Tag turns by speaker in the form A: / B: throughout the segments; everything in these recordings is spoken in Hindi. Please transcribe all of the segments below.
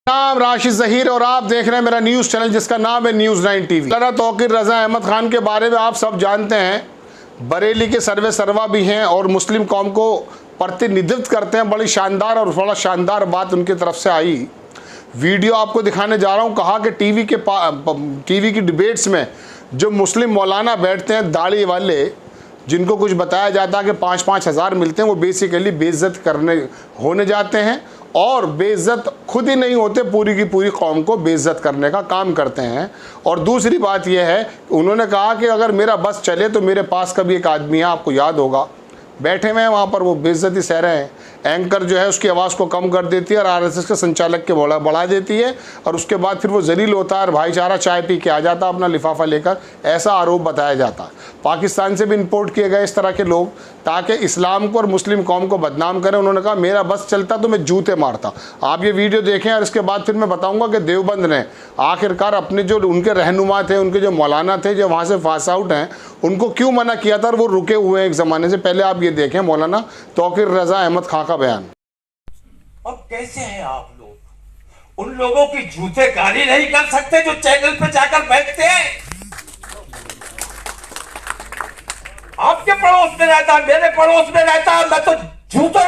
A: नाम राशिद ज़हीर और आप देख रहे हैं मेरा न्यूज़ चैनल जिसका नाम है न्यूज़ 9 टीवी। तौकीर रज़ा अहमद खान के बारे में आप सब जानते हैं। बरेली के सर्वे सर्वा भी हैं और मुस्लिम कौम को प्रतिनिधित्व करते हैं। बड़ी शानदार और बड़ा शानदार बात उनकी तरफ से आई। वीडियो आपको दिखाने जा रहा हूँ। कहा कि टीवी की डिबेट्स में जो मुस्लिम मौलाना बैठते हैं दाढ़ी वाले, जिनको कुछ बताया जाता है कि 5-5 हज़ार मिलते हैं, वो बेसिकली बेइज्जत होने जाते हैं और बेइज्जत खुद ही नहीं होते, पूरी की पूरी कौम को बेइज्जत करने का काम करते हैं। और दूसरी बात यह है, उन्होंने कहा कि अगर मेरा बस चले तो मेरे पास कभी एक आदमी है, आपको याद होगा, बैठे हुए हैं वहाँ पर, वो बेइज्जती सह रहे हैं। एंकर जो है उसकी आवाज़ को कम कर देती है और आरएसएस के संचालक के बढ़ा देती है और उसके बाद फिर वो जलील होता है और भाईचारा चाय पी के आ जाता अपना लिफाफा लेकर, ऐसा आरोप बताया जाता है। पाकिस्तान से भी इंपोर्ट किए गए इस तरह के लोग ताकि इस्लाम को और मुस्लिम कौम को बदनाम करें। उन्होंने कहा मेरा बस चलता तो मैं जूते मारता। आप ये वीडियो देखें और इसके बाद फिर मैं बताऊंगा कि देवबंद ने आखिरकार अपने जो उनके रहनुमा थे, उनके जो मौलाना थे जो वहाँ से पास आउट हैं, उनको क्यों मना किया था और वो रुके हुए एक ज़माने से। पहले आप ये देखें मौलाना तौकीर रज़ा अहमद खां का बयान।
B: अब कैसे हैं आप लोग, उन लोगों की जूते गाली नहीं कर सकते जो चैनल पे जाकर बैठते हैं। आपके पड़ोस में रहता है, मेरे पड़ोस में रहता है, मैं तो जूते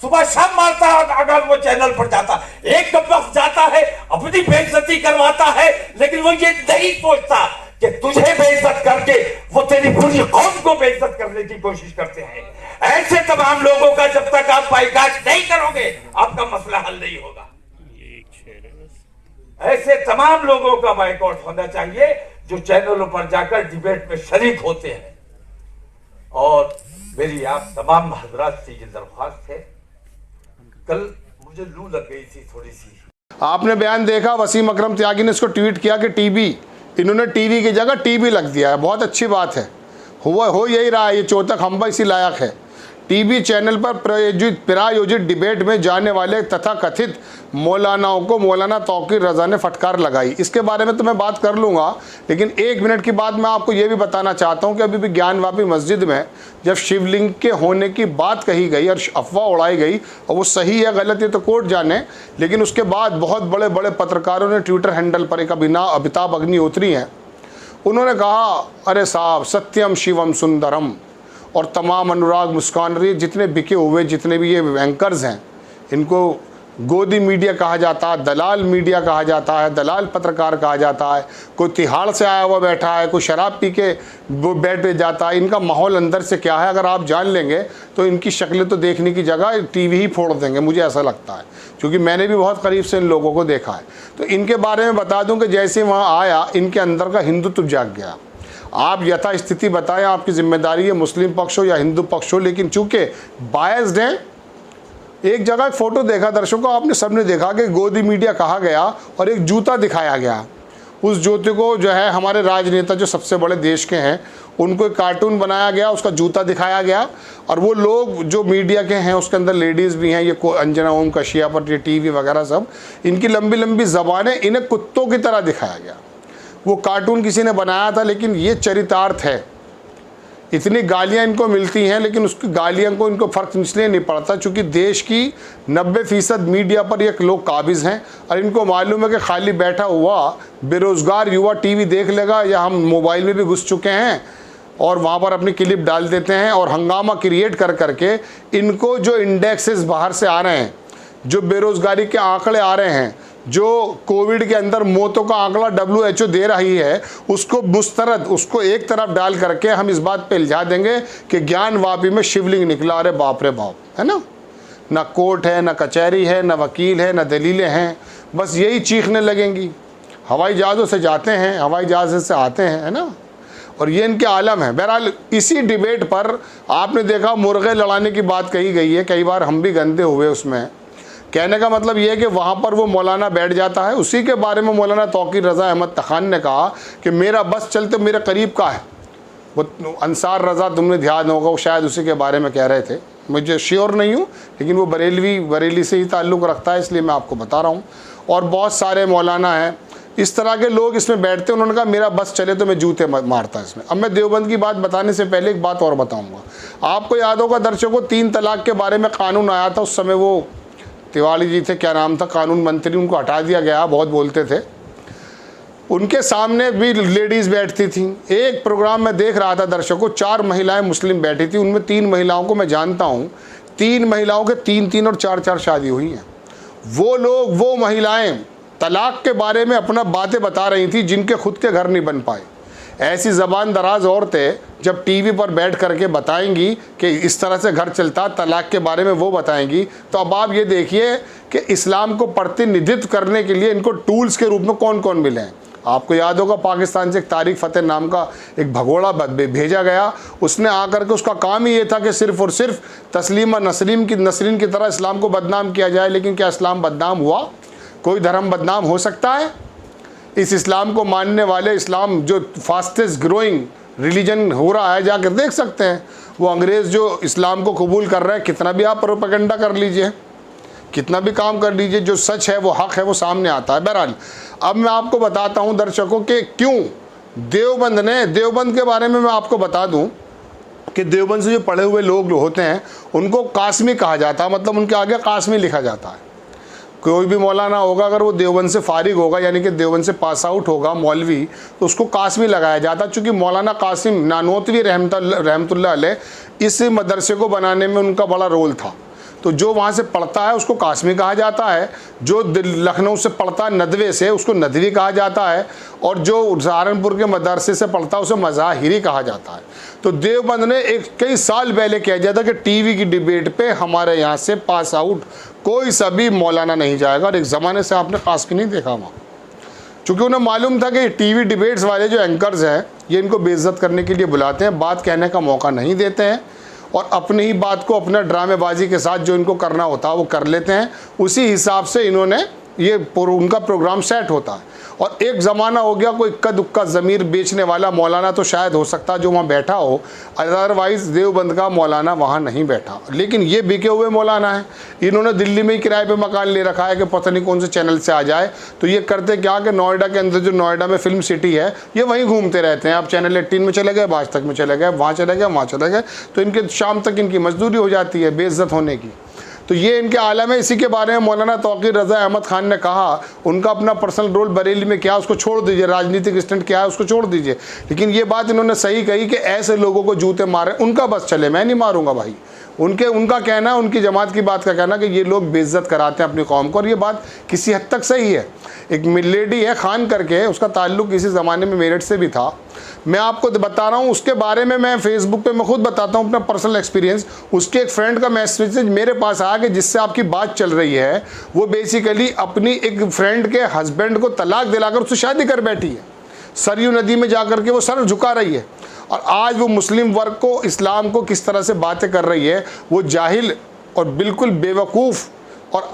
B: सुबह शाम मारता है अगर वो चैनल पर जाता। एक वक्त जाता है अपनी बेइज्जती करवाता है, लेकिन वो ये नहीं सोचता कि तुझे बेइज्जत करके वो तेरी पूरी कौम को बेइज्जत करने की कोशिश करते हैं। ऐसे तमाम लोगों का जब तक आप बाइकाट नहीं करोगे आपका मसला हल नहीं होगा। ऐसे तमाम लोगों का बाइकआउट होना चाहिए जो चैनलों पर जाकर डिबेट में शरीक होते हैं। और मेरी आप तमाम हजरात से ये दरख्वास्त है, कल मुझे लू लग गई थी थोड़ी सी।
A: आपने बयान देखा, वसीम अकरम त्यागी ने इसको ट्वीट किया कि टीवी, इन्होंने टीवी की जगह टीबी लग दिया है। बहुत अच्छी बात है, हो यही रहा है, ये चौतक हम्बा इसी लायक है। टीवी चैनल पर प्रायोजित डिबेट में जाने वाले तथा कथित मौलानाओं को मौलाना तौकीर रज़ा ने फटकार लगाई। इसके बारे में तो मैं बात कर लूँगा, लेकिन 1 मिनट की बात मैं आपको ये भी बताना चाहता हूँ कि अभी भी ज्ञानवापी मस्जिद में जब शिवलिंग के होने की बात कही गई और अफवाह उड़ाई गई, और वो सही है गलत है तो कोर्ट जाने, लेकिन उसके बाद बहुत बड़े बड़े पत्रकारों ने ट्विटर हैंडल पर, एक अमिताभ अग्निहोत्री हैं, उन्होंने कहा अरे साहब सत्यम शिवम सुंदरम, और तमाम अनुराग मुस्कान रही, जितने बिके हुए जितने भी ये एंकर्स हैं, इनको गोदी मीडिया कहा जाता है, दलाल मीडिया कहा जाता है, दलाल पत्रकार कहा जाता है। कोई तिहाड़ से आया हुआ बैठा है, कोई शराब पी के वो बैठ जाता है। इनका माहौल अंदर से क्या है अगर आप जान लेंगे तो इनकी शक्लें तो देखने की जगह टीवी ही फोड़ देंगे, मुझे ऐसा लगता है, क्योंकि मैंने भी बहुत करीब से इन लोगों को देखा है। तो इनके बारे में बता दूँ कि जैसे वहाँ आया इनके अंदर का हिंदुत्व जाग गया। आप यथास्थिति बताएं, आपकी जिम्मेदारी है, मुस्लिम पक्ष हो या हिंदू पक्ष हो, लेकिन चूंकि बायस्ड हैं। एक जगह एक फ़ोटो देखा दर्शकों, आपने सबने देखा कि गोदी मीडिया कहा गया और एक जूता दिखाया गया। उस जूते को जो है हमारे राजनेता जो सबसे बड़े देश के हैं उनको एक कार्टून बनाया गया, उसका जूता दिखाया गया, और वो लोग जो मीडिया के हैं उसके अंदर लेडीज़ भी हैं, ये अंजना ओम कशिया पर ये टीवी वगैरह सब, इनकी लंबी लंबी ज़बानें, इन्हें कुत्तों की तरह दिखाया गया। वो कार्टून किसी ने बनाया था, लेकिन ये चरितार्थ है। इतनी गालियाँ इनको मिलती हैं, लेकिन उसकी गालियाँ को इनको फ़र्क इसलिए नहीं पड़ता चूँकि देश की 90% मीडिया पर ये लोग काबिज़ हैं और इनको मालूम है कि खाली बैठा हुआ बेरोज़गार युवा टीवी देख लेगा, या हम मोबाइल में भी घुस चुके हैं और वहाँ पर अपनी क्लिप डाल देते हैं और हंगामा क्रिएट कर करके इनको जो इंडेक्सेस बाहर से आ रहे हैं, जो बेरोज़गारी के आंकड़े आ रहे हैं, जो कोविड के अंदर मौतों का आंकड़ा WHO दे रही है, उसको मुस्तरद, उसको एक तरफ डाल करके हम इस बात पे इल्जा देंगे कि ज्ञानवापी में शिवलिंग निकला। अरे बाप रे बाप, है ना, ना कोर्ट है, ना कचहरी है, ना वकील है, ना दलीलें हैं, बस यही चीखने लगेंगी। हवाई जहाज़ों से जाते हैं, हवाई जहाज़ से आते हैं, है ना, और ये इनके आलम है। बहरहाल इसी डिबेट पर आपने देखा मुर्गे लड़ाने की बात कही गई है, कई बार हम भी गंदे हुए उसमें। कहने का मतलब ये है कि वहाँ पर वो मौलाना बैठ जाता है। उसी के बारे में मौलाना तौकीर रज़ा अहमद खान ने कहा कि मेरा बस चलते मेरे करीब का है, वो अंसार रज़ा, तुमने ध्यान होगा, वो शायद उसी के बारे में कह रहे थे, मुझे श्योर नहीं हूँ, लेकिन वो बरेली से ही ताल्लुक़ रखता है, इसलिए मैं आपको बता रहा हूँ। और बहुत सारे मौलाना हैं इस तरह के लोग इसमें बैठते हैं। उन्होंने कहा मेरा बस चले तो मैं जूते मारता इसमें। अब मैं देवबंद की बात बताने से पहले एक बात और बताऊँगा। आपको याद होगा दर्शकों, 3 तलाक के बारे में कानून आया था, उस समय वो तिवारी जी थे, क्या नाम था, कानून मंत्री, उनको हटा दिया गया, बहुत बोलते थे। उनके सामने भी लेडीज़ बैठती थी। एक प्रोग्राम में देख रहा था दर्शकों, 4 महिलाएं मुस्लिम बैठी थी, उनमें 3 महिलाओं को मैं जानता हूँ, 3 महिलाओं के 3-3 और 4-4 शादी हुई हैं। वो लोग, वो महिलाएं तलाक के बारे में अपना बातें बता रही थी जिनके खुद के घर नहीं बन पाए। ऐसी ज़बान दराज औरतें जब टीवी पर बैठ करके बताएंगी कि इस तरह से घर चलता, तलाक के बारे में वो बताएंगी, तो अब आप ये देखिए कि इस्लाम को प्रतिनिधित्व करने के लिए इनको टूल्स के रूप में कौन कौन मिले हैं। आपको याद होगा पाकिस्तान से एक तारिक फ़तेह नाम का एक भगोड़ा भेजा गया, उसने आकर के, उसका काम ही ये था कि सिर्फ़ और सिर्फ तस्लीमा नसरीन की तरह इस्लाम को बदनाम किया जाए। लेकिन क्या इस्लाम बदनाम हुआ? कोई धर्म बदनाम हो सकता है? इस इस्लाम को मानने वाले, इस्लाम जो फास्टेस्ट ग्रोइंग रिलीजन हो रहा है, जाकर देख सकते हैं। वो अंग्रेज़ जो इस्लाम को कबूल कर रहे हैं, कितना भी आप प्रोपेगेंडा कर लीजिए, कितना भी काम कर लीजिए, जो सच है, वो हक है, वो सामने आता है। बहरहाल अब मैं आपको बताता हूँ दर्शकों कि क्यों देवबंद के बारे में मैं आपको बता दूँ कि देवबंद से जो पढ़े हुए लोग होते हैं उनको कासमी कहा जाता है, मतलब उनके आगे कासमी लिखा जाता है। कोई भी मौलाना होगा, अगर वो देवबंद से फारिग होगा, यानी कि देवबंद से पास आउट होगा, मौलवी, तो उसको कासमी लगाया जाता, चूँकि मौलाना कासिम नानोतवी रहमतुल्लाह अलैह इस मदरसे को बनाने में उनका बड़ा रोल था। तो जो वहाँ से पढ़ता है उसको कासमी कहा जाता है, जो लखनऊ से पढ़ता है नदवे से, उसको नदवी कहा जाता है, और जो सहारनपुर के मदरसे से पढ़ता है उसे मज़ाहिरी कहा जाता है। तो देवबंद ने कई साल पहले कह दिया था कि टीवी की डिबेट पे हमारे यहाँ से पास आउट कोई सा भी मौलाना नहीं जाएगा, और एक ज़माने से आपने कासमी नहीं देखा वहाँ, चूँकि उन्हें मालूम था कि टीवी डिबेट्स वाले जो एंकर्स हैं ये इनको बेइज्जत करने के लिए बुलाते हैं, बात कहने का मौका नहीं देते हैं, और अपनी ही बात को अपना ड्रामेबाजी के साथ जो इनको करना होता है वो कर लेते हैं। उसी हिसाब से इन्होंने उनका प्रोग्राम सेट होता है। और एक ज़माना हो गया, कोई इक्का दुक्का ज़मीर बेचने वाला मौलाना तो शायद हो सकता जो वहाँ बैठा हो, अदरवाइज़ देवबंद का मौलाना वहाँ नहीं बैठा। लेकिन ये बिके हुए मौलाना है, इन्होंने दिल्ली में ही किराए पे मकान ले रखा है कि पता नहीं कौन से चैनल से आ जाए। तो ये करते क्या कि नोएडा के अंदर, जो नोएडा में फिल्म सिटी है, ये वहीं घूमते रहते हैं। आप चैनल 18 में चले गए, आज तक में चले गए, वहाँ चले गए, वहाँ चले गए, तो इनके शाम तक इनकी मजदूरी हो जाती है बेइज्जत होने की। तो ये इनके आलम है। इसी के बारे में मौलाना तौकीर रज़ा अहमद खान ने कहा, उनका अपना पर्सनल रोल बरेली में क्या, उसको छोड़ दीजिए, राजनीतिक स्टंट क्या है उसको छोड़ दीजिए। लेकिन ये बात इन्होंने सही कही कि ऐसे लोगों को जूते मारे, उनका बस चले, मैं नहीं मारूंगा भाई। उनका कहना, उनकी जमात की बात का कहना कि ये लोग बेइज्जत कराते हैं अपनी कौम को, और ये बात किसी हद तक सही है। एक लेडी है खान करके, उसका ताल्लुक़ किसी ज़माने में मेरठ से भी था। मैं आपको बता रहा हूँ, उसके बारे में मैं फेसबुक पे मैं खुद बताता हूँ अपना पर्सनल एक्सपीरियंस। उसके एक फ्रेंड का मैसेज मेरे पास आया कि जिससे आपकी बात चल रही है वो बेसिकली अपनी एक फ्रेंड के हस्बैंड को तलाक दिलाकर उससे शादी कर बैठी है, सरयू नदी में जाकर के वो सर झुका रही है। और आज वो मुस्लिम वर्ग को, इस्लाम को किस तरह से बातें कर रही है, वो जाहिल और बिल्कुल बेवकूफ़ और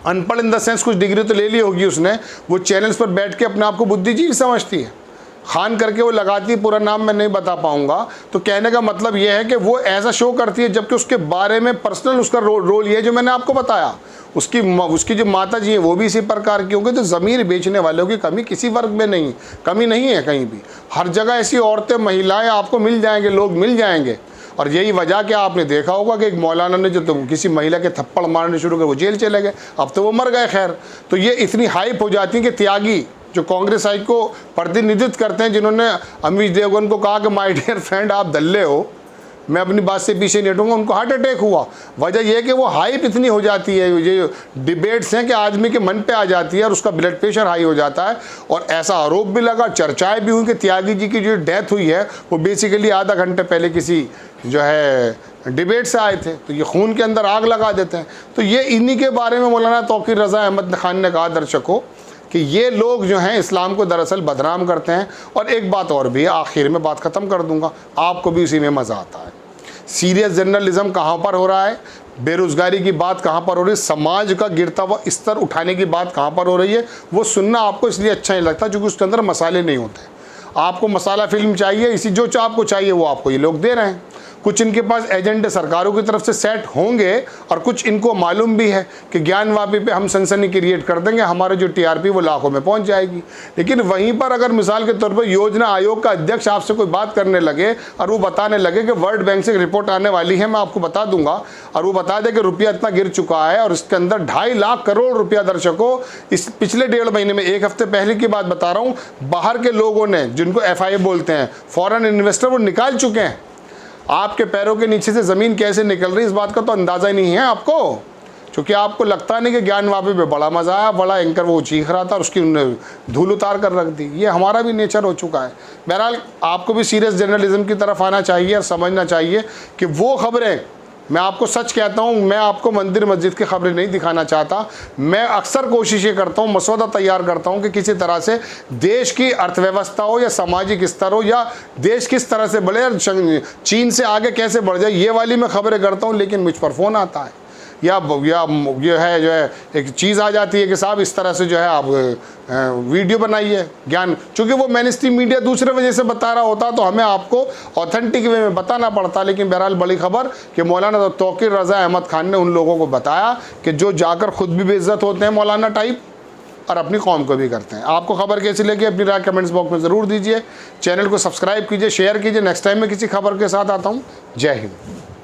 A: अनपढ़ इन द सेंस, कुछ डिग्री तो ले ली होगी उसने, वो चैनल्स पर बैठ के अपने आप को बुद्धिजीवी समझती है। खान करके वो लगाती है, पूरा नाम मैं नहीं बता पाऊंगा। तो कहने का मतलब ये है कि वो ऐसा शो करती है, जबकि उसके बारे में पर्सनल उसका रोल ये है जो मैंने आपको बताया। उसकी जो माता जी हैं वो भी इसी प्रकार की होंगी। तो ज़मीर बेचने वालों की कमी किसी वर्ग में नहीं, कमी नहीं है कहीं भी। हर जगह ऐसी औरतें, महिलाएं आपको मिल जाएंगे, लोग मिल जाएंगे। और यही वजह कि आपने देखा होगा कि एक मौलाना ने जो किसी महिला के थप्पड़ मारने शुरू किए, वो जेल चले गए, अब तो वो मर गए। खैर, तो ये इतनी हाइप हो जाती है कि त्यागी जो कांग्रेस आई को प्रतिनिधित्व करते हैं, जिन्होंने अमीश देवगन को कहा कि माय डियर फ्रेंड आप दल्ले हो, मैं अपनी बात से पीछे नहीं हटूंगा, उनको हार्ट अटैक हुआ। वजह यह कि वो हाइप इतनी हो जाती है, ये डिबेट्स हैं कि आदमी के मन पे आ जाती है और उसका ब्लड प्रेशर हाई हो जाता है। और ऐसा आरोप भी लगा, चर्चाएं भी हुई कि त्यागी जी की जो डेथ हुई है वो बेसिकली आधा घंटे पहले किसी जो है डिबेट से आए थे, तो ये खून के अंदर आग लगा देते हैं। तो ये इन्हीं के बारे में मौलाना तौकीर रज़ा अहमद खान ने कहा दर्शकों कि ये लोग जो हैं इस्लाम को दरअसल बदनाम करते हैं। और एक बात और भी, आखिर में बात ख़त्म कर दूंगा, आपको भी उसी में मज़ा आता है। सीरियस जर्नलिज्म कहाँ पर हो रहा है, बेरोज़गारी की बात कहाँ पर हो रही है, समाज का गिरता हुआ स्तर उठाने की बात कहाँ पर हो रही है, वो सुनना आपको इसलिए अच्छा नहीं लगता क्योंकि उसके अंदर मसाले नहीं होते। आपको मसाला फिल्म चाहिए, इसी जो आपको चाहिए वो आपको ये लोग दे रहे हैं। कुछ इनके पास एजेंडे सरकारों की तरफ से सेट होंगे और कुछ इनको मालूम भी है कि ज्ञानवापी पे हम सनसनी क्रिएट कर देंगे, हमारे जो टीआरपी वो लाखों में पहुंच जाएगी। लेकिन वहीं पर अगर मिसाल के तौर पर योजना आयोग का अध्यक्ष आपसे कोई बात करने लगे और वो बताने लगे कि वर्ल्ड बैंक से रिपोर्ट आने वाली है, मैं आपको बता दूंगा, और वो बता दे कि रुपया इतना गिर चुका है और इसके अंदर 2.5 लाख करोड़ रुपया, दर्शकों इस पिछले 1.5 महीने में, 1 हफ्ते पहले की बात बता रहा हूँ, बाहर के लोगों ने, जिनको FII बोलते हैं, फॉरेन इन्वेस्टर, वो निकाल चुके हैं। आपके पैरों के नीचे से ज़मीन कैसे निकल रही है इस बात का तो अंदाज़ा ही नहीं है आपको, क्योंकि आपको लगता नहीं कि ज्ञानवापी पे बड़ा मज़ा आया, बड़ा एंकर वो चीख रहा था और उसकी उन्होंने धूल उतार कर रख दी। ये हमारा भी नेचर हो चुका है। बहरहाल आपको भी सीरियस जर्नलिज्म की तरफ आना चाहिए और समझना चाहिए कि वो खबरें, मैं आपको सच कहता हूँ, मैं आपको मंदिर मस्जिद की खबरें नहीं दिखाना चाहता। मैं अक्सर कोशिशें करता हूँ, मसौदा तैयार करता हूँ कि किसी तरह से देश की अर्थव्यवस्था हो या सामाजिक स्तर हो या देश किस तरह से बढ़े और चीन से आगे कैसे बढ़ जाए, ये वाली मैं खबरें करता हूँ। लेकिन मुझ पर फ़ोन आता है या ये है जो है एक चीज़ आ जाती है कि साहब इस तरह से जो है आप वीडियो बनाइए ज्ञान, चूँकि वो मेन स्ट्रीम मीडिया दूसरे वजह से बता रहा होता तो हमें आपको ऑथेंटिक वे में बताना पड़ता। लेकिन बहरहाल बड़ी खबर कि मौलाना तौकीर रज़ा अहमद खान ने उन लोगों को बताया कि जो जाकर खुद भी बेइज्जत होते हैं मौलाना टाइप और अपनी कौम को भी करते हैं। आपको खबर कैसी लगी अपनी राय कमेंट्स बॉक्स में ज़रूर दीजिए। चैनल को सब्सक्राइब कीजिए, शेयर कीजिए। नेक्स्ट टाइम मैं किसी खबर के साथ आता हूँ। जय हिंद।